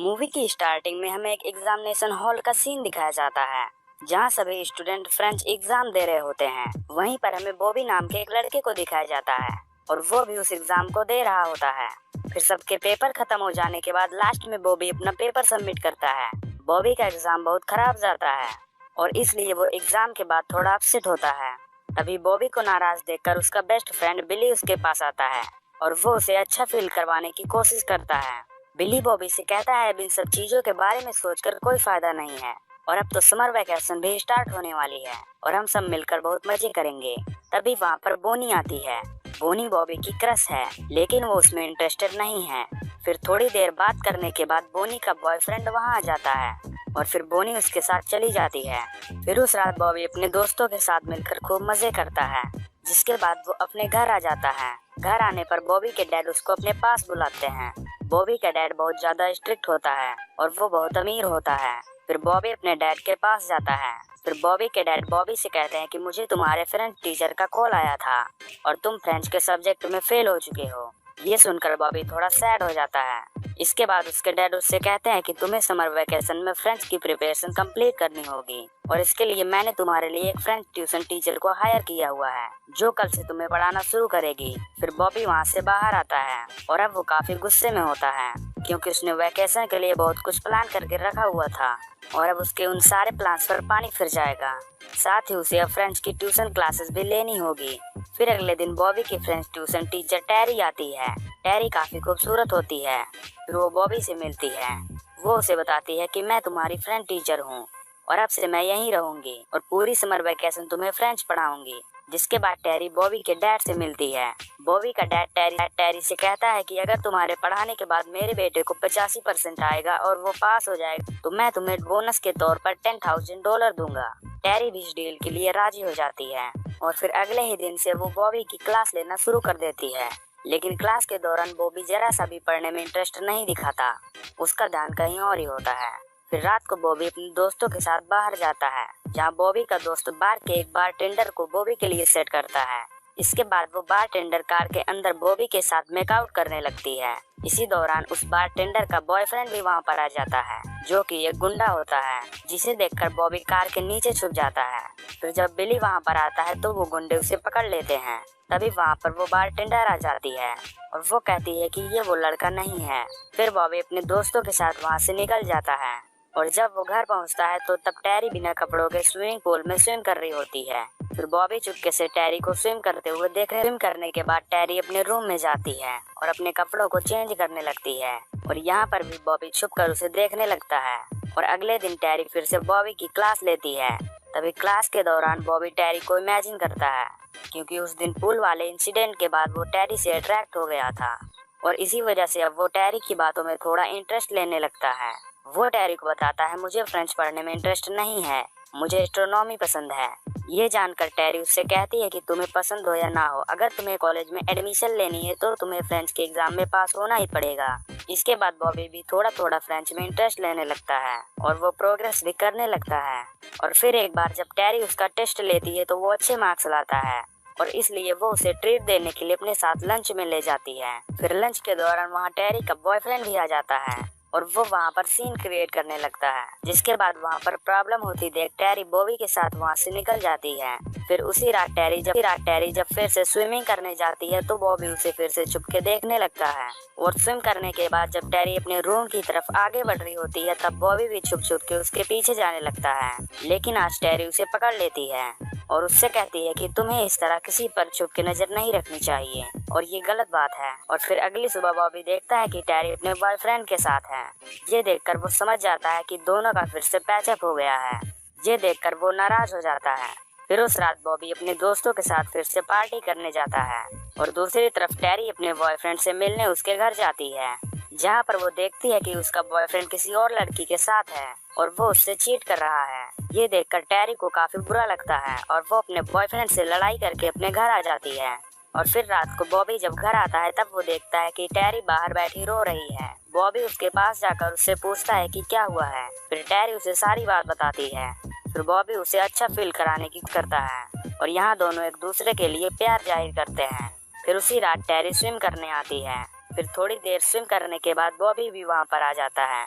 Movie की starting में हमें एक एग्जामिनेशन हॉल का सीन दिखाया जाता है जहां सभी स्टूडेंट फ्रेंच एग्जाम दे रहे होते हैं। वहीं पर हमें बॉबी नाम के एक लड़के को दिखाया जाता है और वो भी उस एग्जाम को दे रहा होता है। फिर सबके पेपर खत्म हो जाने के बाद लास्ट में बॉबी अपना पेपर सबमिट करता है। बॉबी का एग्जाम बहुत खराब जाता है और इसलिए वो एग्जाम के बाद थोड़ा अपसेट होता है। तभी बॉबी को नाराज देखकर उसका बेस्ट फ्रेंड बिली उसके पास आता है और वो उसे अच्छा फील करवाने की कोशिश करता है। बिली बॉबी से कहता है अब इन सब चीजों के बारे में सोचकर कोई फायदा नहीं है और अब तो समर वैकेशन भी स्टार्ट होने वाली है और हम सब मिलकर बहुत मजे करेंगे। तभी वहाँ पर बोनी आती है। बोनी बॉबी की क्रश है लेकिन वो उसमें इंटरेस्टेड नहीं है। फिर थोड़ी देर बात करने के बाद बोनी का बॉयफ्रेंड वहाँ आ जाता है और फिर बोनी उसके साथ चली जाती है। फिर उस रात बॉबी अपने दोस्तों के साथ मिलकर खूब मजे करता है, जिसके बाद वो अपने घर आ जाता है। घर आने पर बॉबी के डैड उसको अपने पास बुलाते हैं। बॉबी का डैड बहुत ज्यादा स्ट्रिक्ट होता है और वो बहुत अमीर होता है। फिर बॉबी अपने डैड के पास जाता है। फिर बॉबी के डैड बॉबी से कहते हैं कि मुझे तुम्हारे फ्रेंच टीचर का कॉल आया था और तुम फ्रेंच के सब्जेक्ट में फेल हो चुके हो। ये सुनकर बॉबी थोड़ा सैड हो जाता है। इसके बाद उसके डैड उससे कहते हैं कि तुम्हें समर वेकेशन में फ्रेंच की प्रिपरेशन कंप्लीट करनी होगी और इसके लिए मैंने तुम्हारे लिए एक फ्रेंच ट्यूशन टीचर को हायर किया हुआ है जो कल से तुम्हें पढ़ाना शुरू करेगी। फिर बॉबी वहाँ से बाहर आता है और अब वो काफी गुस्से में होता है क्योंकि उसने वेकेशन के लिए बहुत कुछ प्लान करके रखा हुआ था और अब उसके उन सारे प्लान्स पर पानी फिर जाएगा। साथ ही उसे अब फ्रेंच की ट्यूशन क्लासेस भी लेनी होगी। फिर अगले दिन बॉबी की फ्रेंच ट्यूशन टीचर टेरी आती है। टेरी काफी खूबसूरत होती है। फिर वो बॉबी से मिलती है। वो उसे बताती है कि मैं तुम्हारी फ्रेंच टीचर हूँ और अब से मैं यहीं रहूंगी और पूरी समर वेकेशन तुम्हें फ्रेंच पढ़ाऊंगी। जिसके बाद टेरी बॉबी के डैड से मिलती है। बॉबी का डैड टेरी से कहता है कि अगर तुम्हारे पढ़ाने के बाद मेरे बेटे को 85% आएगा और वो पास हो जाएगा तो मैं तुम्हें बोनस के तौर पर $10,000 दूंगा। टेरी भी इस डील के लिए राजी हो जाती है और फिर अगले ही दिन से वो बॉबी की क्लास लेना शुरू कर देती है। लेकिन क्लास के दौरान बॉबी जरा सा भी पढ़ने में इंटरेस्ट नहीं दिखाता, उसका ध्यान कहीं और ही होता है। फिर रात को बॉबी अपने दोस्तों के साथ बाहर जाता है जहाँ बॉबी का दोस्त बार के एक बारटेंडर को बॉबी के लिए सेट करता है। इसके बाद वो बारटेंडर कार के अंदर बॉबी के साथ मेकआउट करने लगती है। इसी दौरान उस बारटेंडर का बॉयफ्रेंड भी वहाँ पर आ जाता है जो कि एक गुंडा होता है, जिसे देखकर बॉबी कार के नीचे छुप जाता है। फिर जब बिली वहाँ पर आता है तो वो गुंडे उसे पकड़ लेते हैं। तभी वहाँ पर वो बारटेंडर आ जाती है और वो कहती है कि ये वो लड़का नहीं है। फिर बॉबी अपने दोस्तों के साथ वहाँ से निकल जाता है और जब वो घर पहुंचता है तो तब टेरी बिना कपड़ों के स्विमिंग पूल में स्विम कर रही होती है। फिर बॉबी चुपके से टेरी को स्विम करते हुए स्विम करने के बाद टेरी अपने रूम में जाती है और अपने कपड़ों को चेंज करने लगती है और यहाँ पर भी बॉबी छुपकर उसे देखने लगता है। और अगले दिन टेरी फिर से बॉबी की क्लास लेती है। तभी क्लास के दौरान बॉबी टेरी को इमेजिन करता है क्योंकि उस दिन पूल वाले इंसिडेंट के बाद वो टेरी से अट्रैक्ट हो गया था और इसी वजह से अब वो टेरी की बातों में थोड़ा इंटरेस्ट लेने लगता है। वो टेरी को बताता है मुझे फ्रेंच पढ़ने में इंटरेस्ट नहीं है, मुझे एस्ट्रोनॉमी पसंद है। ये जानकर टेरी उससे कहती है कि तुम्हें पसंद हो या ना हो, अगर तुम्हें कॉलेज में एडमिशन लेनी है तो तुम्हें फ्रेंच के एग्जाम में पास होना ही पड़ेगा। इसके बाद बॉबी भी थोड़ा थोड़ा फ्रेंच में इंटरेस्ट लेने लगता है और वो प्रोग्रेस भी करने लगता है। और फिर एक बार जब टेरी उसका टेस्ट लेती है तो वो अच्छे मार्क्स लाता है और इसलिए वो उसे ट्रीट देने के लिए अपने साथ लंच में ले जाती है। फिर लंच के दौरान वहाँ टेरी का बॉयफ्रेंड भी आ जाता है और वो वहाँ पर सीन क्रिएट करने लगता है। जिसके बाद वहाँ पर प्रॉब्लम होती देख टेरी बॉबी के साथ वहाँ से निकल जाती है। फिर उसी रात टेरी जब फिर से स्विमिंग करने जाती है तो बॉबी उसे फिर से छुपके देखने लगता है और स्विम करने के बाद जब टेरी अपने रूम की तरफ आगे बढ़ रही होती है तब बॉबी भी छुप छुप के उसके पीछे जाने लगता है। लेकिन आज टेरी उसे पकड़ लेती है और उससे कहती है कि तुम्हें इस तरह किसी पर छुप के नजर नहीं रखनी चाहिए और ये गलत बात है। और फिर अगली सुबह बॉबी देखता है कि टेरी अपने बॉयफ्रेंड के साथ है। ये देखकर वो समझ जाता है कि दोनों का फिर से पैचअप हो गया है। ये देखकर वो नाराज हो जाता है। फिर उस रात बॉबी अपने दोस्तों के साथ फिर से पार्टी करने जाता है और दूसरी तरफ टेरी अपने बॉयफ्रेंड से मिलने उसके घर जाती है, जहाँ पर वो देखती है कि उसका बॉयफ्रेंड किसी और लड़की के साथ है और वो उससे चीट कर रहा है। ये देखकर टेरी को काफी बुरा लगता है और वो अपने बॉयफ्रेंड से लड़ाई करके अपने घर आ जाती है। और फिर रात को बॉबी जब घर आता है तब वो देखता है कि टेरी बाहर बैठी रो रही है। बॉबी उसके पास जाकर उससे पूछता है कि क्या हुआ है। फिर टेरी उसे सारी बात बताती है। फिर बॉबी उसे अच्छा फील कराने की करता है और यहाँ दोनों एक दूसरे के लिए प्यार जाहिर करते हैं। फिर उसी रात टेरी स्विम करने आती है। फिर थोड़ी देर स्विम करने के बाद बॉबी भी वहाँ पर आ जाता है।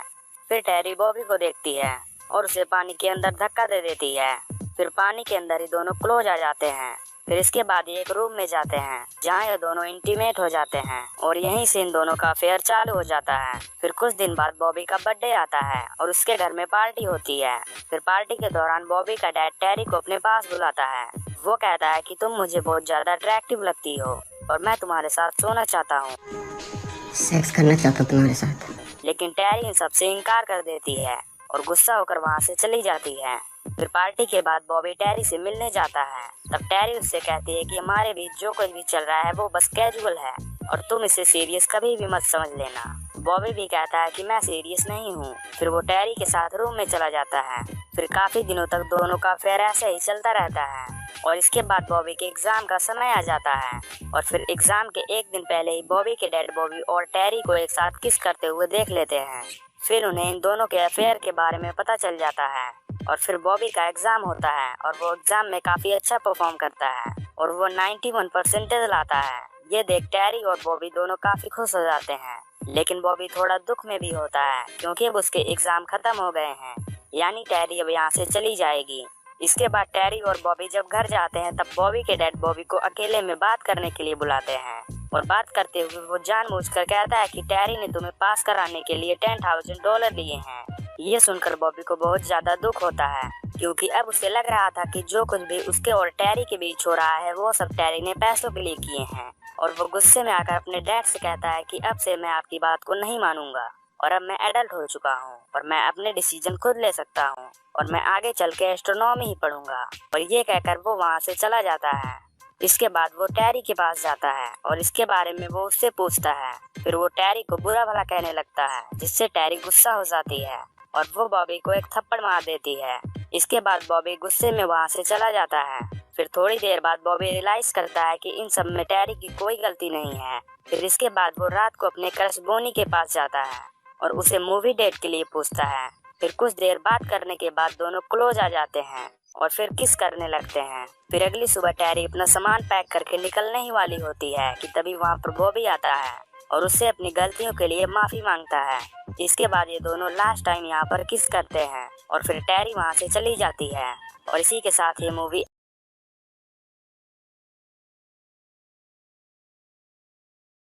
फिर टेरी बॉबी को देखती है और उसे पानी के अंदर धक्का दे देती है। फिर पानी के अंदर ही दोनों क्लोज आ जाते हैं। फिर इसके बाद ये एक रूम में जाते हैं जहाँ ये दोनों इंटीमेट हो जाते हैं और यहीं से इन दोनों का अफेयर चालू हो जाता है। फिर कुछ दिन बाद बॉबी का बर्थडे आता है और उसके घर में पार्टी होती है। फिर पार्टी के दौरान बॉबी का डैड टेरी को अपने पास बुलाता है। वो कहता है कि तुम मुझे बहुत ज्यादा अट्रैक्टिव लगती हो और मैं तुम्हारे साथ सोना चाहता हूँ, सेक्स करना चाहता हूँ तुम्हारे साथ। लेकिन टेरी इन सबसे इनकार कर देती है और गुस्सा होकर वहाँ से चली जाती है। फिर पार्टी के बाद बॉबी टेरी से मिलने जाता है। तब टेरी उससे कहती है कि हमारे बीच जो कुछ भी चल रहा है वो बस कैजुअल है और तुम इसे सीरियस कभी भी मत समझ लेना। बॉबी भी कहता है कि मैं सीरियस नहीं हूँ। फिर वो टेरी के साथ रूम में चला जाता है। फिर काफी दिनों तक दोनों का अफेयर ऐसे ही चलता रहता है और इसके बाद बॉबी के एग्जाम का समय आ जाता है और फिर एग्जाम के एक दिन पहले ही बॉबी के डैड बॉबी और टेरी को एक साथ किस करते हुए देख लेते हैं। फिर उन्हें इन दोनों के अफेयर के बारे में पता चल जाता है और फिर बॉबी का एग्जाम होता है और वो एग्जाम में काफी अच्छा परफॉर्म करता है और वो 91% लाता है। ये देख टेरी और बॉबी दोनों काफी खुश हो जाते हैं, लेकिन बॉबी थोड़ा दुख में भी होता है क्योंकि अब उसके एग्जाम खत्म हो गए हैं, यानी टेरी अब यहाँ से चली जाएगी। इसके बाद टेरी और बॉबी जब घर जाते हैं तब बॉबी के डैड बॉबी को अकेले में बात करने के लिए बुलाते हैं और बात करते हुए वो जानबूझकर कहता है कि टेरी ने तुम्हें पास कराने के लिए $10,000 दिए हैं। ये सुनकर बॉबी को बहुत ज्यादा दुख होता है क्योंकि अब उसे लग रहा था कि जो कुछ भी उसके और टेरी के बीच हो रहा है वो सब टेरी ने पैसों के लिए किए हैं और वो गुस्से में आकर अपने डैड से कहता है कि अब से मैं आपकी बात को नहीं मानूंगा और अब मैं एडल्ट हो चुका हूँ और मैं अपने डिसीजन खुद ले सकता हूँ और मैं आगे चल के एस्ट्रोनॉमी ही पढ़ूंगा। और ये कहकर वो वहाँ से चला जाता है। इसके बाद वो टेरी के पास जाता है और इसके बारे में वो उससे पूछता है। फिर वो टेरी को बुरा भला कहने लगता है जिससे टेरी गुस्सा हो जाती है और वो बॉबी को एक थप्पड़ मार देती है। इसके बाद बॉबी गुस्से में वहाँ से चला जाता है। फिर थोड़ी देर बाद बॉबी रियलाइज करता है कि इन सब में टेरी की कोई गलती नहीं है। फिर इसके बाद वो रात को अपने क्रश बोनी के पास जाता है और उसे मूवी डेट के लिए पूछता है। फिर कुछ देर बात करने के बाद दोनों क्लोज आ जाते हैं और फिर किस करने लगते हैं। फिर अगली सुबह टेरी अपना सामान पैक करके निकलने ही वाली होती है कि तभी वहाँ पर बॉबी आता है और उससे अपनी गलतियों के लिए माफी मांगता है। इसके बाद ये दोनों लास्ट टाइम यहाँ पर किस करते हैं और फिर टेरी वहाँ से चली जाती है और इसी के साथ ये मूवी